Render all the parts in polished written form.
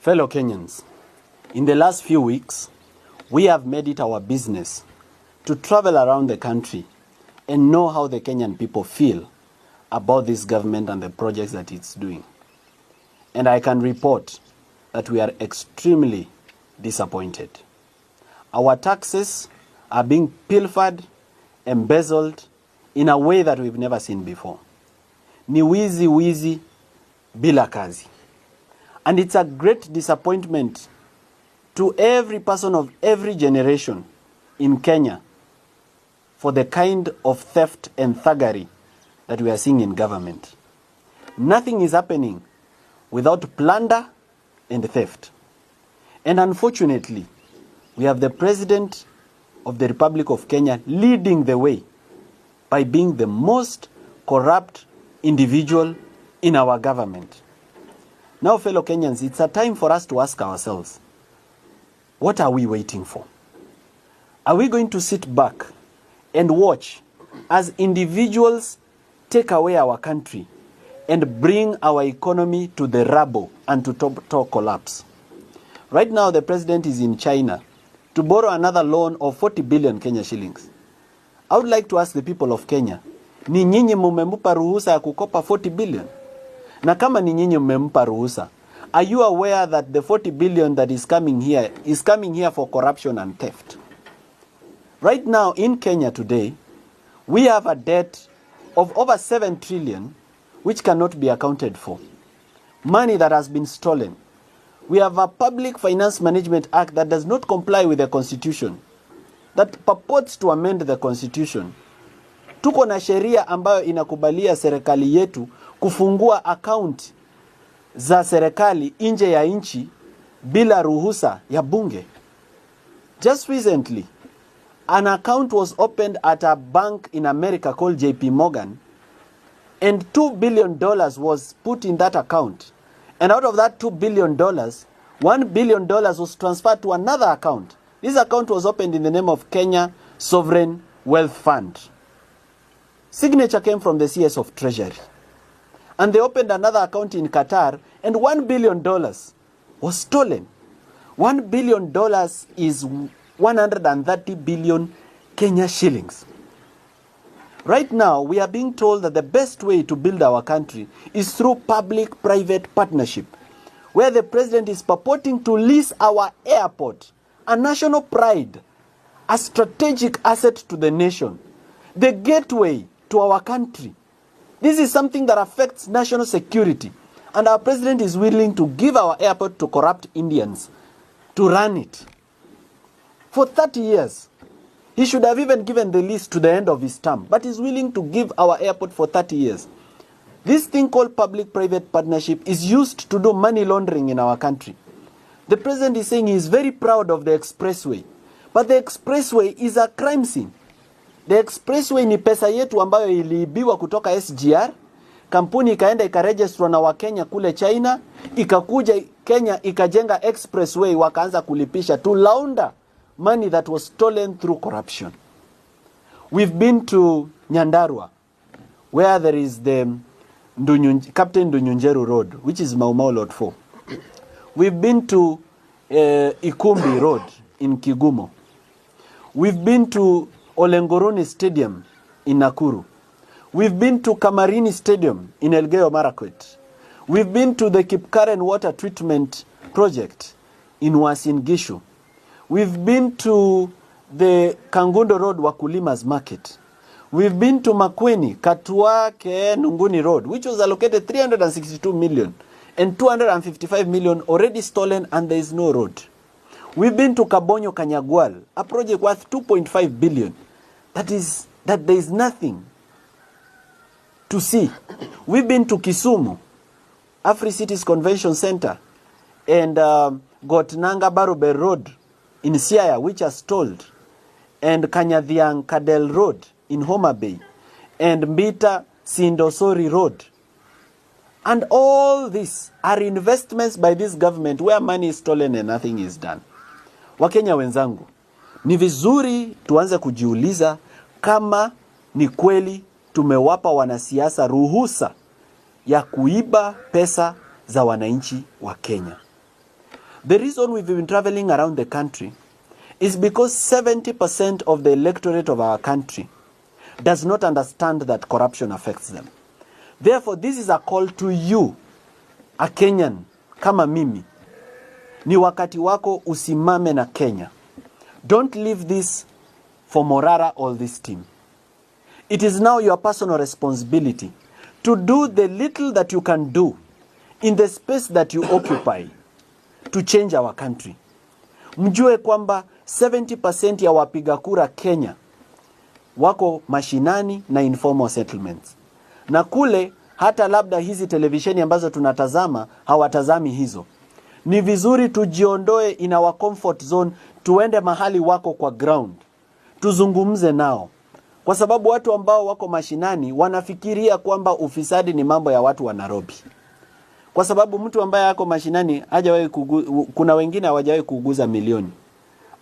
Fellow Kenyans, in the last few weeks, we have made it our business to travel around the country and know how the Kenyan people feel about this government and the projects that it's doing. And I can report that we are extremely disappointed. Our taxes are being pilfered, embezzled in a way that we've never seen before. Ni wizi bila kazi. And it's a great disappointment to every person of every generation in Kenya for the kind of theft and thuggery that we are seeing in government. Nothing is happening without plunder and theft. And unfortunately, we have the President of the Republic of Kenya leading the way by being the most corrupt individual in our government. Now, fellow Kenyans, it's a time for us to ask ourselves, what are we waiting for? Are we going to sit back and watch as individuals take away our country and bring our economy to the rubble and to total collapse? Right now, the president is in China to borrow another loan of 40 billion Kenya shillings. I would like to ask the people of Kenya, ni nyinyi mumempa ruhusa ya kukopa 40 billion? Na kama ni nyinyi mmempa ruhusa, are you aware that the 40 billion that is coming here for corruption and theft? Right now in Kenya today, we have a debt of over 7 trillion which cannot be accounted for. Money that has been stolen. We have a Public Finance Management Act that does not comply with the Constitution, that purports to amend the Constitution. Tuko na sheria ambayo inakubalia serikali yetu kufungua account za serikali nje ya nchi bila ruhusa ya bunge. Just recently, an account was opened at a bank in America called JP Morgan, and $2 billion was put in that account. And out of that $2 billion, $1 billion was transferred to another account. This account was opened in the name of Kenya Sovereign Wealth Fund. Signature came from the CS of Treasury. And they opened another account in Qatar, and $1 billion was stolen. $1 billion is 130 billion Kenya shillings. Right now, we are being told that the best way to build our country is through public-private partnership, where the president is purporting to lease our airport, a national pride, a strategic asset to the nation, the gateway to our country. This is something that affects national security, and our president is willing to give our airport to corrupt Indians to run it. For 30 years, he should have even given the lease to the end of his term, but he's willing to give our airport for 30 years. This thing called public-private partnership is used to do money laundering in our country. The president is saying he is very proud of the expressway, but the expressway is a crime scene. The expressway ni pesa yetu ambayo iliibiwa kutoka SGR, kampuni ikaenda ikaregistrwa na Wakenya kule China, ikakuja Kenya ikajenga expressway, wakaanza kulipisha to launder money that was stolen through corruption. We've been to Nyandarua, where there is the Captain Ndunyunjeru Road, which is Mau Mau Lot 4. We've been to Ikumbi Road in Kigumo. We've been to Olengoroni Stadium in Nakuru. We've been to Kamarini Stadium in Elgeyo Marakwet. We've been to the Kipkaren Water Treatment Project in Uasin Gishu. We've been to the Kangundo Road Wakulima's Market. We've been to Makweni, Katuake, Nunguni Road, which was allocated 362 million, and 255 million already stolen, and there is no road. We've been to Kabonyo Kanyagwal, a project worth 2.5 billion. That there is nothing to see. We've been to Kisumu, Afri-Cities Convention Center, and got Nanga Barube Road in Siaya, which are stalled, and Kanyadhiang Kadel Road in Homa Bay, and Mbita Sindosori Road. And all these are investments by this government where money is stolen and nothing is done. Wakenya wenzangu, ni vizuri tuanze kujiuliza kama ni kweli tumewapa wanasiasa ruhusa ya kuiba pesa za wananchi wa Kenya. The reason we've been traveling around the country is because 70% of the electorate of our country does not understand that corruption affects them. Therefore, this is a call to you, a Kenyan, kama mimi. Ni wakati wako usimame na Kenya. Don't leave this for Morara or this team. It is now your personal responsibility to do the little that you can do in the space that you occupy to change our country. Mjue kwamba 70% ya wapiga kura Kenya wako mashinani na informal settlements. Na kule hata labda hizi televisheni ambazo tunatazama hawatazami hizo. Ni vizuri tujiondoe in our comfort zone, tuende mahali wako kwa ground. Tuzungumze nao. Kwa sababu watu ambao wako mashinani wanafikiria kwamba ufisadi ni mambo ya watu wa Nairobi. Kwa sababu mtu ambaye yako mashinani hajawahi kuna wengine hawajawahi kuguza milioni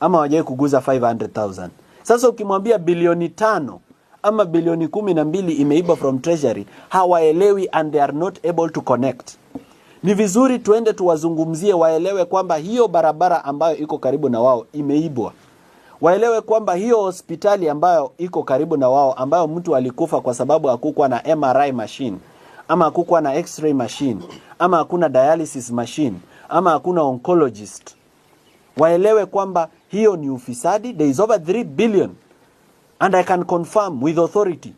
ama hawajawahi kuguza 500,000. Sasa ukimwambia bilioni 5 ama bilioni 12 imeiba from treasury, hawaelewi and they are not able to connect. Ni vizuri tuende tuwazungumzie waelewe kwamba hiyo barabara ambayo iko karibu na wao imeibwa. Waelewe kwamba hiyo hospitali ambayo iko karibu na wao ambayo mtu alikufa kwa sababu hakukuwa na MRI machine ama hakukuwa na X-ray machine ama hakuna dialysis machine ama hakuna oncologist. Waelewe kwamba hiyo ni ufisadi. There is over 3 billion and I can confirm with authority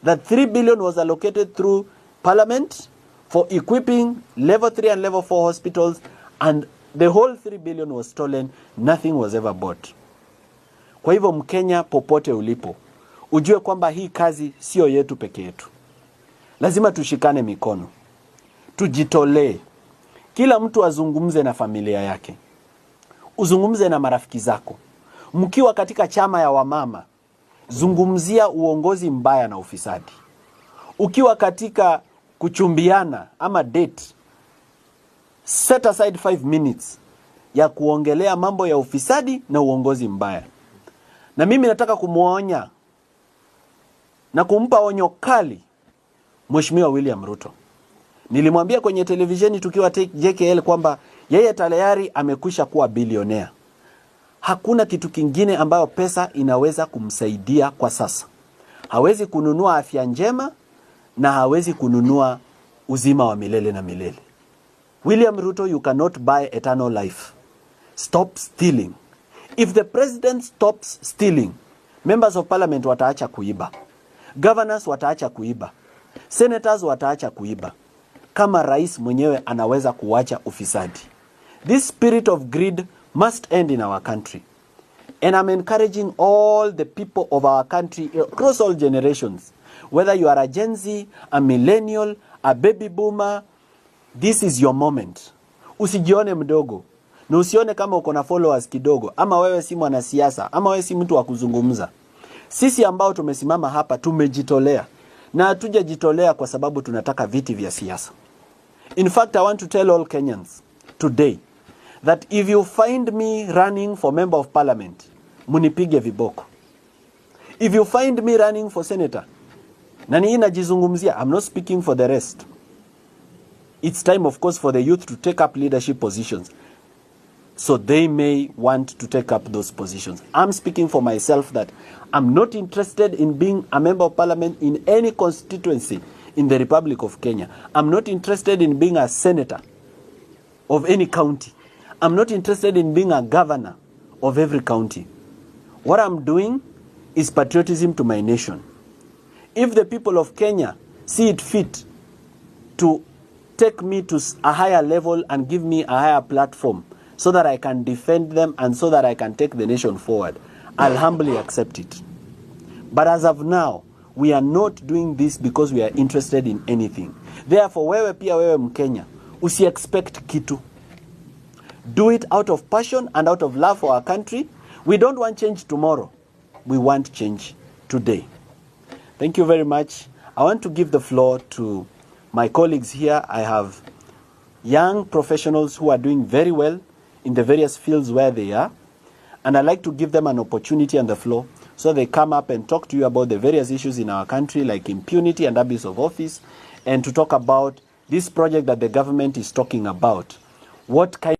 that 3 billion was allocated through parliament for equipping level 3 and level 4 hospitals, and the whole 3 billion was stolen. Nothing was ever bought. Kwa hivyo Mkenya popote ulipo, ujue kwamba hii kazi sio yetu peke yetu. Lazima tushikane mikono. Tujitolee. Kila mtu azungumze na familia yake. Uzungumze na marafiki zako. Mkiwa katika chama ya wamama, zungumzia uongozi mbaya na ufisadi. Ukiwa katika kuchumbiana ama date, set aside 5 minutes ya kuongelea mambo ya ufisadi na uongozi mbaya. Na mimi nataka kumuonya na kumpa onyo kali Mheshimiwa William Ruto. Nilimwambia kwenye televisheni tukiwa JKL kwamba yeye tayari amekwisha kuwa bilionea. Hakuna kitu kingine ambayo pesa inaweza kumsaidia kwa sasa. Hawezi kununua afya njema na hawezi kununua uzima wa milele na milele. William Ruto, you cannot buy eternal life. Stop stealing. If the president stops stealing, members of parliament wataacha kuiba. Governors wataacha kuiba. Senators wataacha kuiba. Kama rais mwenyewe anaweza kuacha ufisadi. This spirit of greed must end in our country. And I'm encouraging all the people of our country across all generations, whether you are a Gen Z, a millennial, a baby boomer, this is your moment. Usijione mdogo. Na usione kama uko na followers kidogo, ama wewe si mwanasiasa, ama wewe si mtu wa kuzungumza. Sisi ambao tumesimama hapa tumejitolea. Na hatujajitolea kwa sababu tunataka viti vya siasa. In fact, I want to tell all Kenyans today that if you find me running for member of parliament, munipige viboko. If you find me running for senator, na ni najizungumzia, I'm not speaking for the rest. It's time, of course, for the youth to take up leadership positions, so they may want to take up those positions. I'm speaking for myself that I'm not interested in being a member of parliament in any constituency in the Republic of Kenya. I'm not interested in being a senator of any county. I'm not interested in being a governor of every county. What I'm doing is patriotism to my nation. If the people of Kenya see it fit to take me to a higher level and give me a higher platform so that I can defend them and so that I can take the nation forward, I'll humbly accept it. But as of now, we are not doing this because we are interested in anything. Therefore, wewe pia wewe Mkenya, usi-expect kitu. Do it out of passion and out of love for our country. We don't want change tomorrow. We want change today. Thank you very much. I want to give the floor to my colleagues here. I have young professionals who are doing very well in the various fields where they are. And I'd like to give them an opportunity on the floor so they come up and talk to you about the various issues in our country like impunity and abuse of office, and to talk about this project that the government is talking about. What kind